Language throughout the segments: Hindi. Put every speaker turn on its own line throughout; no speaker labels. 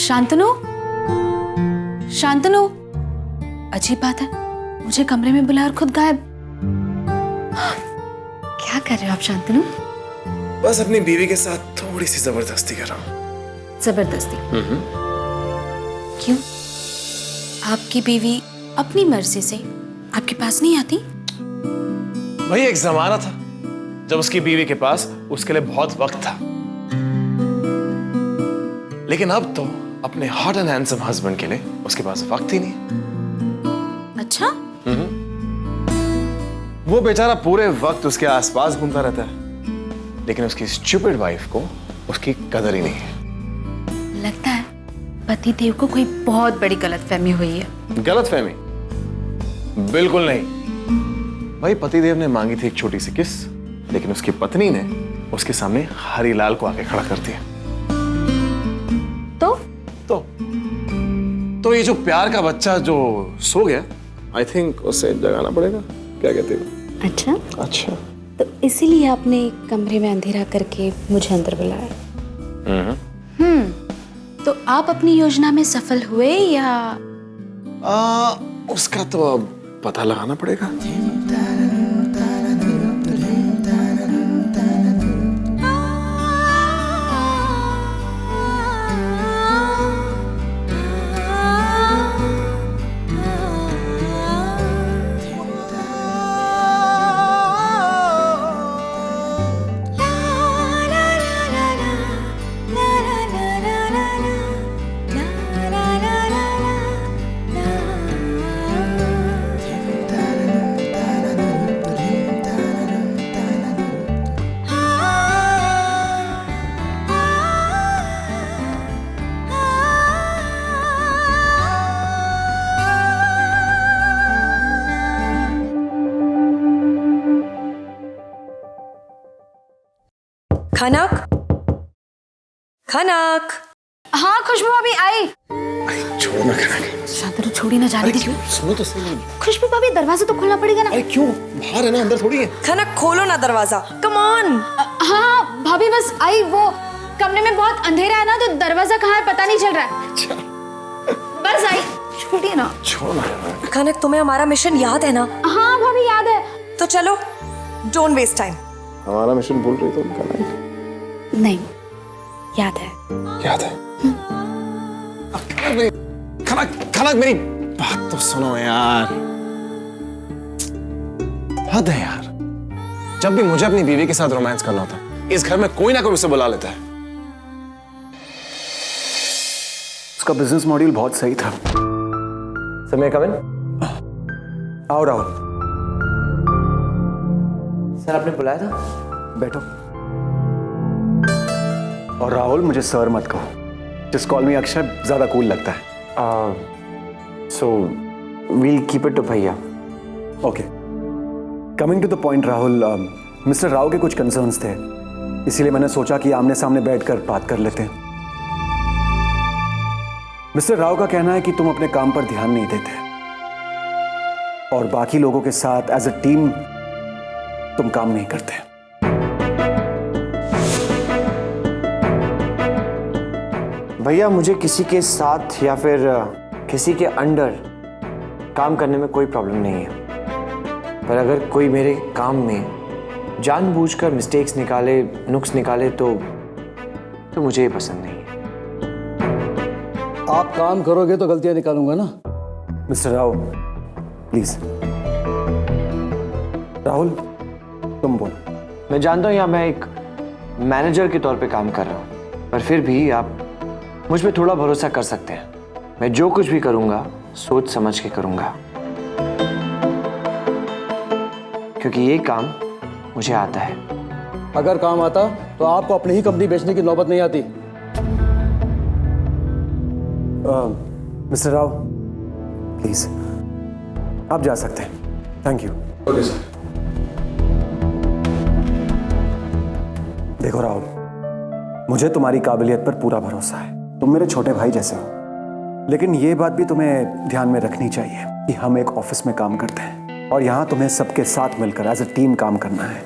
शांतनु, शांतनु, अजीब बात है, मुझे कमरे में बुलाया और खुद गायब। क्या कर रहे हो आप शांतनु?
बस अपनी बीवी के साथ थोड़ी सी जबरदस्ती कर रहा हूँ।
जबरदस्ती? क्यों? आपकी बीवी अपनी मर्जी से आपके पास नहीं आती?
भाई एक जमाना था जब उसकी बीवी के पास उसके लिए बहुत वक्त था, लेकिन अब तो अपने हॉट एंड हैंडसम हस्बैंड के लिए उसके पास वक्त ही नहीं।
अच्छा?
वो बेचारा पूरे वक्त उसके आसपास घूमता रहता है, लेकिन उसकी स्टूपिड वाइफ को उसकी कदर ही नहीं है।
लगता है पति देव को कोई बहुत बड़ी गलतफहमी हुई है।
गलतफहमी? बिल्कुल नहीं भाई, पतिदेव ने मांगी थी एक छोटी सी किस, लेकिन उसकी पत्नी ने उसके सामने हरीलाल को आके खड़ा कर दिया। तो ये जो प्यार का बच्चा जो सो गया, आई थिंक उसे जगाना पड़ेगा। क्या कहते हो? अच्छा,
तो इसीलिए आपने कमरे में अंधेरा करके मुझे अंदर बुलाया। तो आप अपनी योजना में सफल हुए या?
उसका तो अब पता लगाना पड़ेगा।
खनक, खनक।
हाँ खुशबू भाभी आई।
छोड़ो ना खनक।
शांतनु छोड़ी ना जाने दीजिए।
सुनो तो सही।
खुशबू भाभी दरवाजा तो खोलना पड़ेगा ना।
अरे क्यों? बाहर है ना, अंदर थोड़ी है।
खनक खोलो ना दरवाजा, कम ऑन।
हाँ भाभी बस आई, वो कमरे में बहुत अंधेरा है ना, तो दरवाजा कहाँ है पता नहीं चल रहा है।
अच्छा।
बस आई, छोड़िए ना।
छोड़ो ना।
खनक तुम्हें हमारा मिशन याद है ना?
हाँ भाभी याद है।
तो चलो, डोंट वेस्ट टाइम।
हमारा मिशन भूल रही तुम?
नहीं, याद है।
याद है? खनक, खनक मेरी बात तो सुनो यार। हद है यार, जब भी मुझे अपनी बीवी के साथ रोमांस करना होता है, इस घर में कोई ना कोई उसे बुला लेता है।
उसका बिजनेस मॉडल बहुत सही था।
समय कम इन?
आओ राहुल,
सर आपने बुलाया था?
बैठो। और राहुल मुझे सर मत कहो, जिस कॉल में अक्षय ज्यादा कूल लगता है।
So we'll keep it to भैया।
Okay, coming to the point Rahul, mister Rao के कुछ कंसर्न्स थे, इसीलिए मैंने सोचा कि आमने सामने बैठकर बात कर लेते हैं। मिस्टर राव का कहना है कि तुम अपने काम पर ध्यान नहीं देते और बाकी लोगों के साथ एज अ टीम तुम काम नहीं करते।
भैया मुझे किसी के साथ या फिर किसी के अंडर काम करने में कोई प्रॉब्लम नहीं है, पर अगर कोई मेरे काम में जानबूझकर मिस्टेक्स निकाले, नुक्स निकाले तो मुझे ये पसंद नहीं है।
आप काम करोगे तो गलतियां निकालूंगा ना।
Mister Rao please. राहुल तुम बोलो।
मैं जानता हूँ यहाँ मैं एक मैनेजर के तौर पे काम कर रहा हूँ, पर फिर भी आप मुझ पे थोड़ा भरोसा कर सकते हैं। मैं जो कुछ भी करूँगा सोच समझ के करूँगा, क्योंकि ये काम मुझे आता है।
अगर काम आता तो आपको अपनी ही कंपनी बेचने की नौबत नहीं आती।
मिस्टर राव प्लीज आप जा सकते हैं। Thank you.
Okay sir.
देखो राहुल, मुझे तुम्हारी काबिलियत पर पूरा भरोसा है, तुम मेरे छोटे भाई जैसे हो, लेकिन ये बात भी तुम्हें ध्यान में रखनी चाहिए कि हम एक ऑफिस में काम करते हैं और यहाँ तुम्हें सबके साथ मिलकर एज अ टीम काम करना है।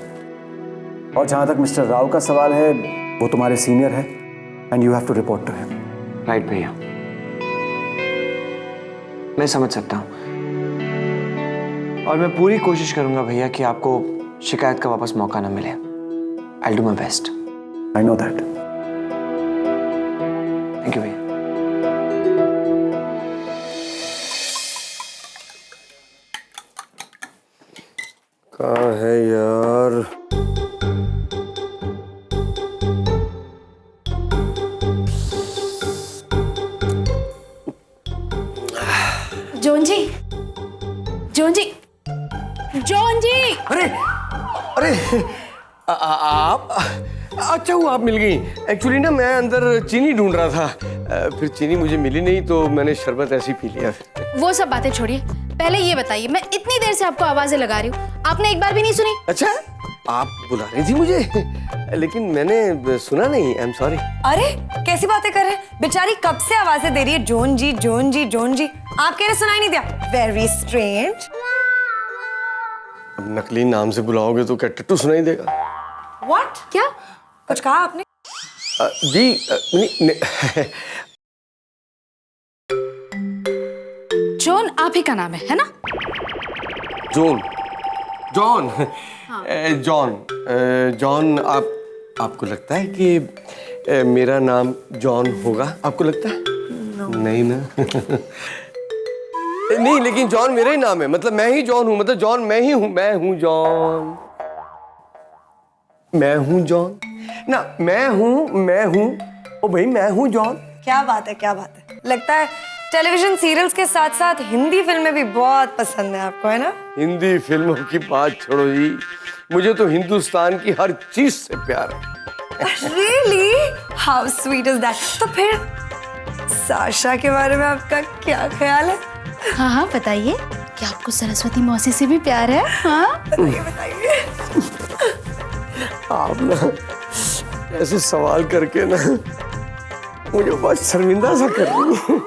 और जहाँ तक मिस्टर राव का सवाल है, वो तुम्हारे सीनियर है and you have to report to him.
Right भैया। मैं समझ सकता हूँ और मैं पूरी कोशिश करूंगा भैया कि आपको शिकायत का वापस मौका ना मिले। I'll do my best.
I know that.
Thank you भैया।
कहाँ है यार?
जॉन जी, जॉन जी, जॉन जी।
अरे अरे आप अच्छा हुआ आप मिल गई। एक्चुअली ना मैं अंदर चीनी ढूंढ रहा था, फिर चीनी मुझे मिली नहीं तो मैंने शरबत ऐसे ही पी लिया।
वो सब बातें छोड़िए, पहले ये बताइए, मैं इतनी देर से आपको आवाजें लगा रही हूँ, आपने एक बार भी नहीं सुनी?
अच्छा आप बुला रही थी मुझे लेकिन मैंने सुना नहीं। I am sorry.
अरे कैसी बातें कर रहे हैं? बेचारी कब से आवाजें दे रही है, जॉन जी जॉन जी जॉन जी। आप कह रहे सुनाई नहीं दिया? Very strange.
अब नकली नाम से बुलाओगे तो क्या टट्टू सुनाई देगा?
व्हाट? क्या कुछ कहा आपने?
जी नहीं,
जॉन आप ही का नाम है ना?
जॉन जॉन जॉन जॉन आपको लगता है कि मेरा नाम जॉन होगा? आपको लगता है? नहीं ना नहीं, लेकिन जॉन मेरा ही नाम है, मतलब मैं ही जॉन हूं, मतलब जॉन मैं ही हूं, मैं हूं जॉन, मैं हूं जॉन ना, मैं हूं ओ भाई मैं हूं जॉन।
क्या बात है, क्या बात है। लगता है टेलीविजन सीरियल्स के साथ साथ हिंदी फिल्में भी बहुत पसंद है आपको, है ना?
हिंदी फिल्मों की बात छोड़ो जी, मुझे तो हिंदुस्तान की हर चीज से प्यार है।
Really? How sweet is that? तो फिर साशा के बारे में आपका क्या ख्याल है?
हाँ हाँ बताइए, क्या आपको सरस्वती मौसी से भी प्यार है? हाँ
बताइए बताइए।
आप ना ऐसे सवाल करके ना मुझे बहुत शर्मिंदा सा कर रही हैं।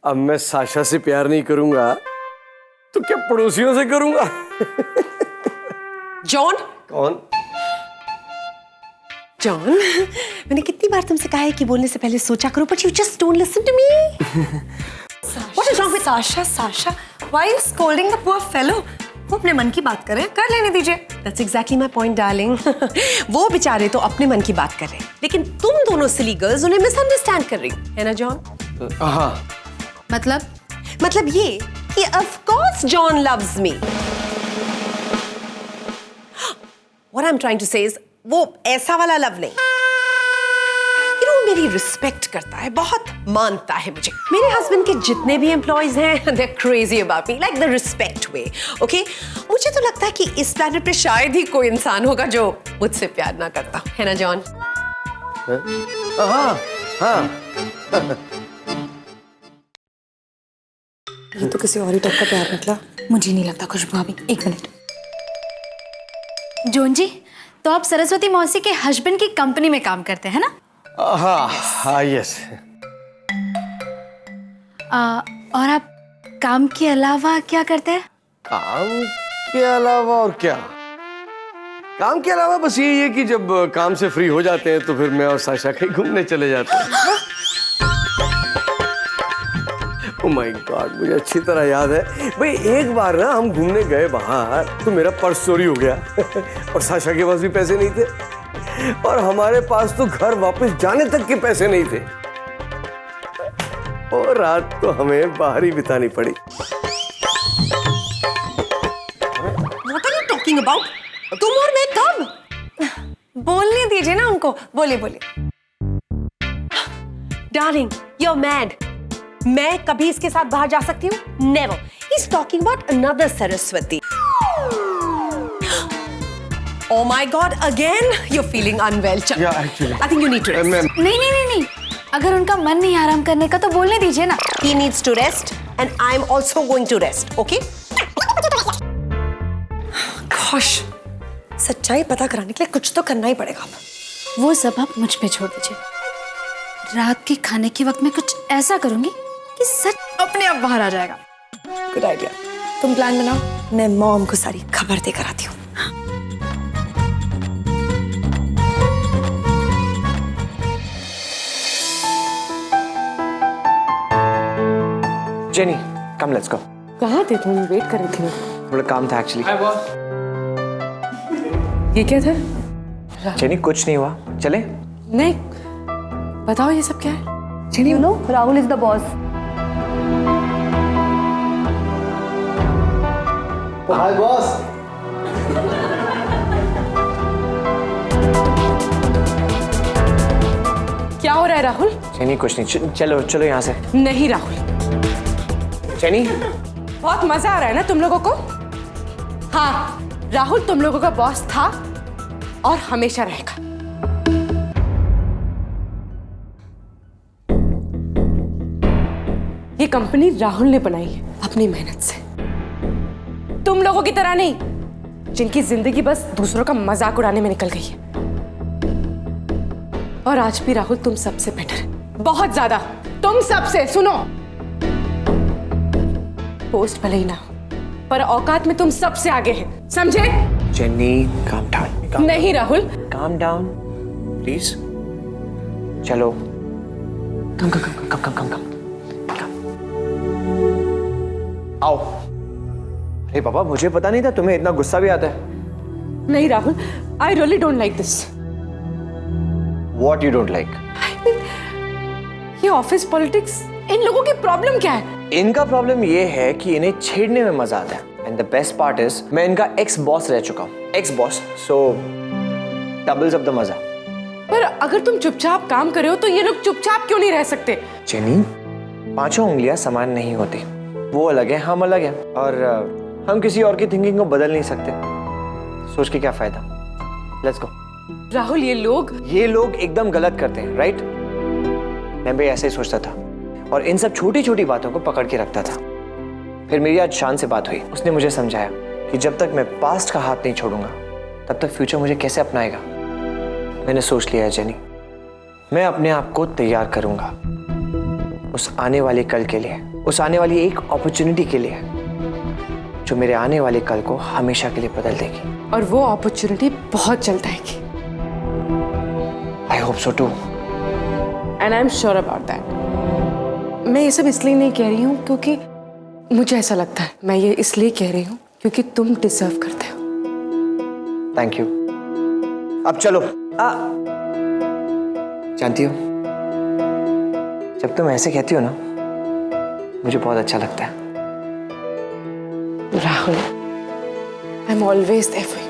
अब मैं साशा से प्यार नहीं करूंगा तो क्या पड़ोसियों से करूंगा?
जॉन,
कौन?
जॉन, मैंने कितनी बार तुमसे कहा है कि बोलने से पहले सोचा करो, but you just don't listen to me.
What is wrong with Sasha? Sasha, why are you scolding the poor fellow? वो अपने मन की बात करें, कर लेने दीजिए।
That's exactly my point, darling. वो बेचारे तो अपने मन की बात कर रहे हैं, लेकिन तुम दोनों सिली गर्ल्स उन्हें मिसअंडरस्टैंड कर रही हो, है ना जॉन?
हाँ।
मतलब ये कि of course John loves me. What I'm trying to say is वो ऐसा वाला लव नहीं, you know, मेरी रिस्पेक्ट करता है, बहुत मानता है मुझे। मेरे हस्बैंड के जितने भी एम्प्लॉयज हैं they're crazy about me, like the respect way, okay? मुझे तो लगता है कि इस प्लैनेट पे शायद ही कोई इंसान होगा जो मुझसे प्यार ना करता, है ना जॉन?
हाँ हाँ।
ये तो किसी और ही टाइप का प्यार निकला।
मुझे नहीं लगता खुशबू भाभी, एक मिनट। जॉन जी, तो आप सरस्वती मौसी के हस्बैंड की कंपनी में काम करते हैं ना?
हाँ हाँ यस।
और आप काम के अलावा क्या करते हैं?
काम के अलावा और क्या? काम के अलावा बस यही है कि जब काम से फ्री हो जाते हैं तो फिर मैं और साशा कहीं घूमने चले जाते हैं। ओह माय गॉड, मुझे अच्छी तरह याद है भाई, एक बार ना हम घूमने गए बाहर तो मेरा पर्स चोरी हो गया और साशा के पास भी पैसे नहीं थे और हमारे पास तो घर वापस जाने तक के पैसे नहीं थे और रात तो हमें बाहर ही बितानी पड़ी।
What are you talking about? तुम और मैं कब?
बोलने दीजिए ना उनको, बोलिए बोलिए।
Darling, you're mad. मैं कभी इसके साथ बाहर जा सकती हूँ? Never. He's talking about another Saraswati. Oh my God! Again, you're feeling unwell. चल,
Yeah, actually.
I think you need to rest.
नहीं, अगर उनका मन नहीं आराम करने का तो बोलने दीजिए ना।
He needs to rest, and I'm also going to rest. Okay?
Gosh, सच्चाई पता कराने के लिए कुछ तो करना ही पड़ेगा अब।
वो सब आप मुझ पे छोड़ दीजिए। रात के खाने के वक्त मैं कुछ ऐसा करूंगी कि सच अपने आप बाहर आ जाएगा।
Good idea. तुम प्लान बनाओ, मैं मॉम को सारी खबर देकर आती हूँ।
Jenny come let's go.
कहाँ थे तुम? वेट कर रही थी।
थोड़ा काम था एक्चुअली।
ये क्या था?
जेनी कुछ नहीं हुआ, चले?
नहीं, बताओ ये सब क्या है?
You know, Rahul is the boss.
Hi boss.
क्या हो रहा है राहुल?
जेनी कुछ नहीं, चलो चलो यहाँ से।
नहीं राहुल,
जेनी
बहुत मजा आ रहा है ना तुम लोगों को? हाँ, राहुल तुम लोगों का बॉस था और हमेशा रहेगा। ये कंपनी राहुल ने बनाई है अपनी मेहनत से, तुम लोगों की तरह नहीं, जिनकी जिंदगी बस दूसरों का मजाक उड़ाने में निकल गई है। और आज भी राहुल तुम सबसे बेटर है, बहुत ज्यादा, तुम सबसे। सुनो, पोस्ट भले ही ना हो, पर औकात में तुम सबसे आगे हैं, समझे?
Jenny calm down.
नहीं राहुल,
काम डाउन प्लीज। चलो कम कम कम कम कम कम कम कम आओ। अरे बाबा, मुझे पता नहीं था तुम्हें इतना गुस्सा भी आता है।
नहीं Rahul, I really don't like this.
What you don't like?
ये ऑफिस पॉलिटिक्स, इन लोगों की प्रॉब्लम क्या है?
इनका प्रॉब्लम ये है कि इन्हें छेड़ने में मजा आता है। And the best part is मैं इनका एक्स बॉस रह चुका हूँ, ex boss, so doubles of the मजा।
पर अगर तुम चुपचाप काम कर रहे हो तो ये लोग चुपचाप क्यों नहीं रह सकते?
जेनी, पांचों उंगलियां समान नहीं होती, वो अलग है, हम अलग हैं, और हम किसी और की थिंकिंग को बदल नहीं सकते। सोच के क्या फायदा। Let's go.
राहुल, ये लोग
एकदम गलत करते हैं, राइट? मैं भी ऐसे ही सोचता था और इन सब छोटी छोटी बातों को पकड़ के रखता था। फिर मेरी आज शान से बात हुई, उसने मुझे समझाया कि जब तक मैं पास्ट का हाथ नहीं छोड़ूंगा तब तक फ्यूचर मुझे कैसे अपनाएगा। मैंने सोच लिया है जेनी, मैं अपने आप को तैयार करूंगा उस आने वाले कल के लिए, उस आने वाली एक अपॉर्चुनिटी के लिए जो मेरे आने वाले कल को हमेशा के लिए बदल देगी।
और वो अपॉर्चुनिटी बहुत जल्द आएगी।
I hope so too.
And I am sure about that. मैं ये सब इसलिए नहीं कह रही हूँ क्योंकि मुझे ऐसा लगता है, मैं ये इसलिए कह रही हूँ क्योंकि तुम डिजर्व करते हो।
Thank you. अब चलो। जानती हो, जब तुम ऐसे कहती हो ना, मुझे बहुत अच्छा लगता है।
Rahul, I am always there for you,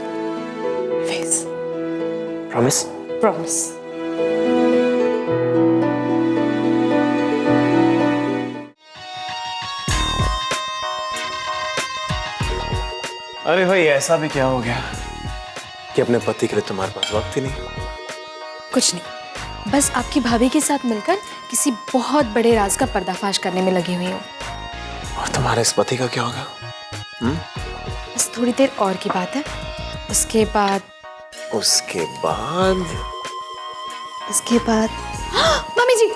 always.
Promise?
Promise.
अरे भाई, ऐसा भी क्या हो गया कि अपने पति के लिए तुम्हारे पास वक्त ही नहीं?
कुछ नहीं, बस आपकी भाभी के साथ मिलकर किसी बहुत बड़े राज का पर्दाफाश करने में लगी हुई हूँ।
और तुम्हारे इस पति का क्या होगा?
बस थोड़ी देर और की बात है, उसके बाद मम्मी जी,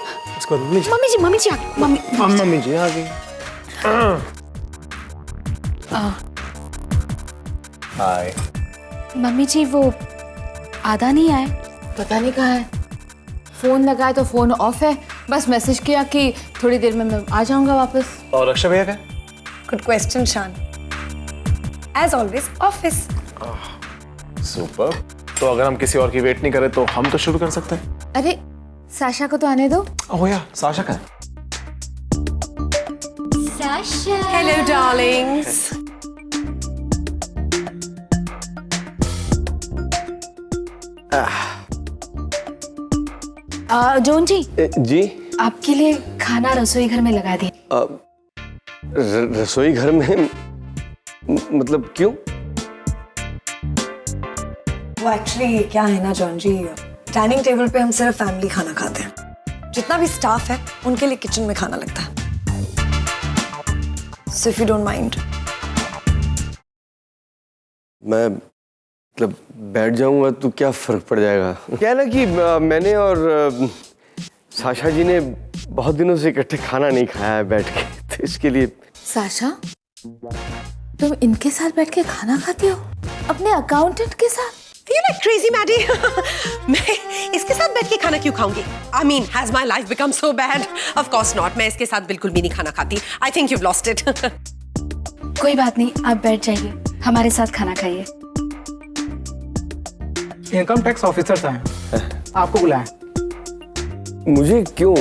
मम्मी जी आ गई।
मम्मी जी आ गई। हाय।
मम्मी जी वो आधा नहीं आए, पता नहीं कहाँ है। फोन लगाया तो फोन ऑफ है, बस मैसेज किया कि थोड़ी देर में मैं आ जाऊंगा वापस।
और अक्षय भैया का?
Good question, शान। As always, office.
सुपर। तो अगर हम किसी और की वेट नहीं करें तो हम तो शुरू कर सकते हैं।
अरे साशा को तो आने दो।
ओह या, साशा का?
साशा।
Hello Darling's.
जोन जी,
जी?
आपके लिए खाना रसोई घर में लगा दिए।
रसोई घर में? मतलब क्यों?
वो एक्चुअली क्या है ना जॉन जी, डाइनिंग टेबल पे हम सिर्फ फैमिली खाना खाते हैं। जितना भी स्टाफ है उनके लिए किचन में खाना लगता है। So if you don't mind.
मैं मतलब बैठ जाऊंगा तो क्या फर्क पड़ जाएगा? क्या है ना कि मैंने और साशा जी ने बहुत दिनों से इकट्ठे खाना नहीं खाया है बैठ के, तो इसके लिए।
साशा, तुम इनके साथ बैठ के खाना खाती हो? अपने अकाउंटेंट के साथ?
You like crazy Maddie? मैं इसके साथ बैठ के खाना क्यों खाऊंगी? I mean, has my life become so bad? Of course not. मैं इसके साथ बिल्कुल भी नहीं खाना खाती. I think you've lost it.
कोई बात नहीं, आप बैठ जाइए, हमारे साथ खाना खाइए।
इनकम टैक्स ऑफिसर आए, आपको बुलाएं।
मुझे क्यों?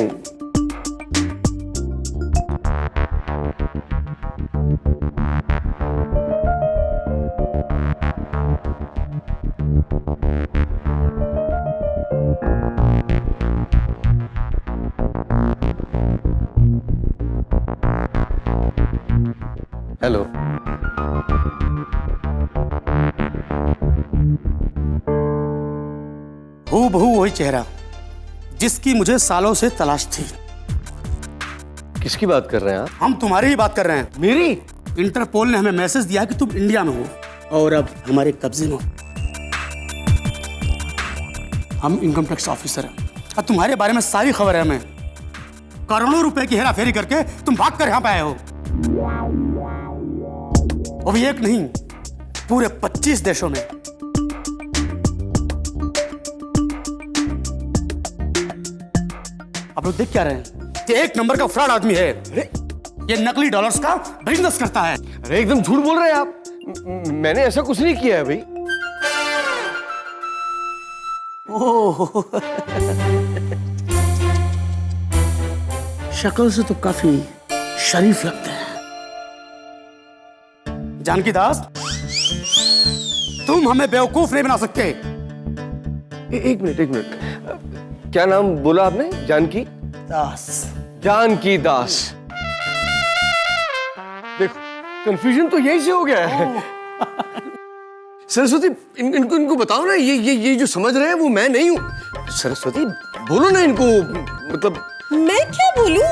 हेलो।
हूबहू वही चेहरा जिसकी मुझे सालों से तलाश थी।
किसकी बात कर रहे हैं आप?
हम तुम्हारी ही बात कर रहे हैं।
मेरी?
इंटरपोल ने हमें मैसेज दिया कि तुम इंडिया में हो और अब हमारे कब्जे में हो। हम इनकम टैक्स ऑफिसर हैं और तुम्हारे बारे में सारी खबर है हमें। करोड़ों रुपए की हेरा फेरी करके तुम भाग कर यहाँ पे आए हो। वो भी एक नहीं, पूरे 25 देशों में। आप लोग देख क्या रहे हैं? ये एक नंबर का फ्रॉड आदमी है। ये नकली डॉलर्स का बिजनेस करता है।
अरे एकदम झूठ बोल रहे हैं आप। मैंने ऐसा कुछ नहीं किया है भाई।
ओह शक्ल से तो काफी शरीफ लगते हैं। जानकी दास, तुम हमें बेवकूफ नहीं बना सकते।
एक मिनट। क्या नाम बोला आपने? जानकी
दास।
जानकी दास। देखो कंफ्यूजन तो यही से हो गया है। सरस्वती इनको बताओ ना, ये जो समझ रहे हैं वो मैं नहीं हूँ। सरस्वती बोलो ना इनको, मतलब
मैं क्या बोलूँ?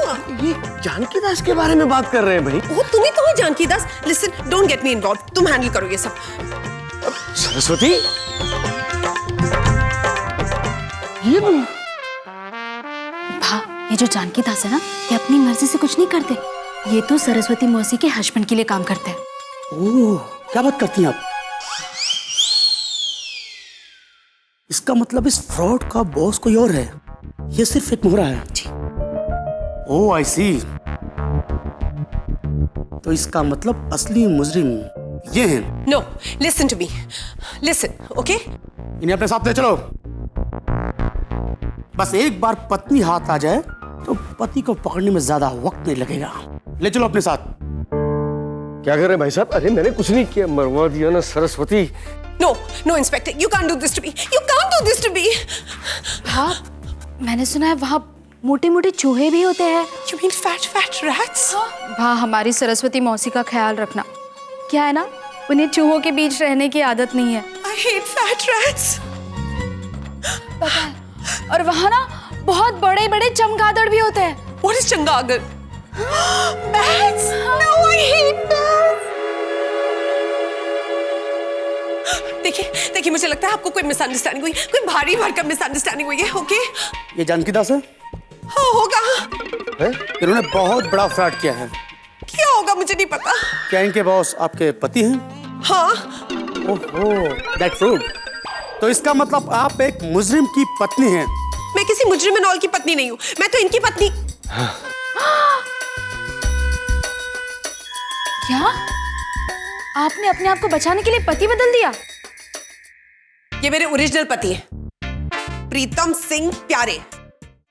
ये जानकी दास के बारे में बात कर रहे हैं भाई।
वो तुम ही तो हो जानकी दास। Listen, don't get me involved. तुम हैंडल करो ये सब।
सरस्वती ये
भा, ये जो जानकी दास है ना, ये अपनी मर्जी से कुछ नहीं करते। ये तो सरस्वती मौसी के हस्बैंड के लिए काम करते हैं।
ओह, क्या बात करती हैं आप? इसका मतलब इस फ्रॉड का बॉस कोई और है, ये सिर्फ एक मोहरा है। ओह आई सी। तो इसका मतलब असली मुजरिम ये हैं।
No, listen to me. Listen, okay?
इन्हें अपने साथ ले चलो। बस एक बार पत्नी हाथ आ जाए तो पति को पकड़ने में ज्यादा वक्त नहीं लगेगा। ले चलो अपने साथ।
क्या कर रहे हैं भाई साहब? अरे मैंने कुछ नहीं किया। मरवा दिया ना Saraswati.
No, Inspector, you can't do this to me. You can't do this to me.
हाँ, मैंने सुना है वहाँ मोटे-मोटे चूहे भी होते हैं।
You mean fat rats?
हाँ, हमारी सरस्वती मौसी का ख्याल रखना। क्या है ना, उन्हें चूहों के बीच रहने की आदत नहीं है।
I hate fat rats.
पता है। और वहाँ ना बहुत बड़े-बड़े चमगादड़ भी होते हैं।
What is चंगादड़? Bats? No, I hate bats. देखिए मुझे लगता है आपको कोई मिसअंडरस्टैंडिंग हुई, कोई भारी भरकम मिसअंडरस्टैंडिंग हुई है, ओके?
ये जानकी दास है?
हाँ होगा।
इन्होंने बहुत बड़ा फ्रॉड किया है।
क्या होगा मुझे नहीं पता।
क्या इनके बॉस आपके पति हैं?
हाँ।
ओहो, दैट फ्रूट। तो इसका मतलब आप एक मुजरिम की पत्नी हैं।
मैं किसी मुजरिम नॉल की पत्नी नहीं हूँ, मैं तो इनकी पत्नी।
क्या? आपने अपने आप को बचाने के लिए पति बदल दिया?
ये मेरे ओरिजिनल पति हैं, प्रीतम सिंह प्यारे,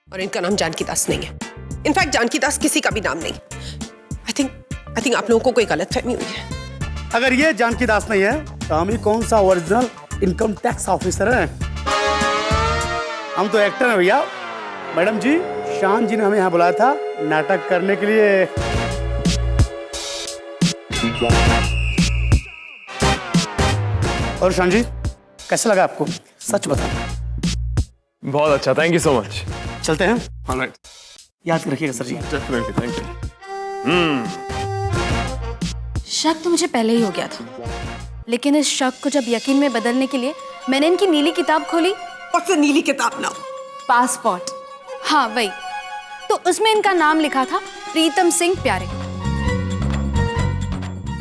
और इनका नाम जानकी दास नहीं है। इनफैक्ट जानकी दास किसी का भी नाम नहीं। आई थिंक आप लोगों को कोई गलतफहमी हुई है।
अगर ये जानकी दास नहीं है तो हम ही कौन सा ओरिजिनल इनकम टैक्स ऑफिसर हैं? हम तो एक्टर हैं भैया। मैडम जी, शान जी ने हमें यहाँ बुलाया था नाटक करने के लिए। और शान जी, कैसा लगा आपको? सच बताना।
बहुत अच्छा, थैंक यू सो मच।
चलते हैं।
ऑलराइट,
याद रखिएगा sir ji.
Definitely, thank you.
शक तो मुझे पहले ही हो गया था, लेकिन इस शक को जब यकीन में बदलने के लिए मैंने इनकी नीली किताब खोली।
और फिर नीली किताब ना,
पासपोर्ट। हाँ वही, तो उसमें इनका नाम लिखा था प्रीतम सिंह प्यारे।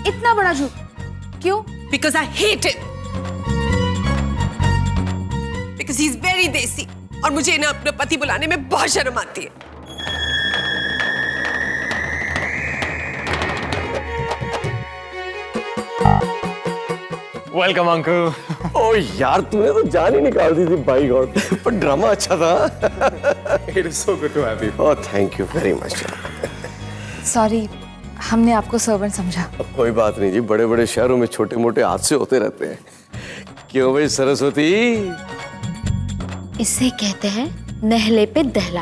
इतना बड़ा झूठ क्यों?
Because I hate it. Because he is very देसी और मुझे ना अपना पति बुलाने में बहुत शर्म आती है।
Welcome uncle.
ओ यार तूने तो जान ही निकाल दी थी बाई गॉड, पर ड्रामा अच्छा था।
It is so good to have you.
Oh thank you very much.
Sorry, हमने आपको सर्वेंट समझा।
अब कोई बात नहीं जी, बड़े बड़े शहरों में छोटे मोटे हादसे होते रहते हैं। क्यों भाई सरस्वती?
इसे कहते हैं नहले पे दहला।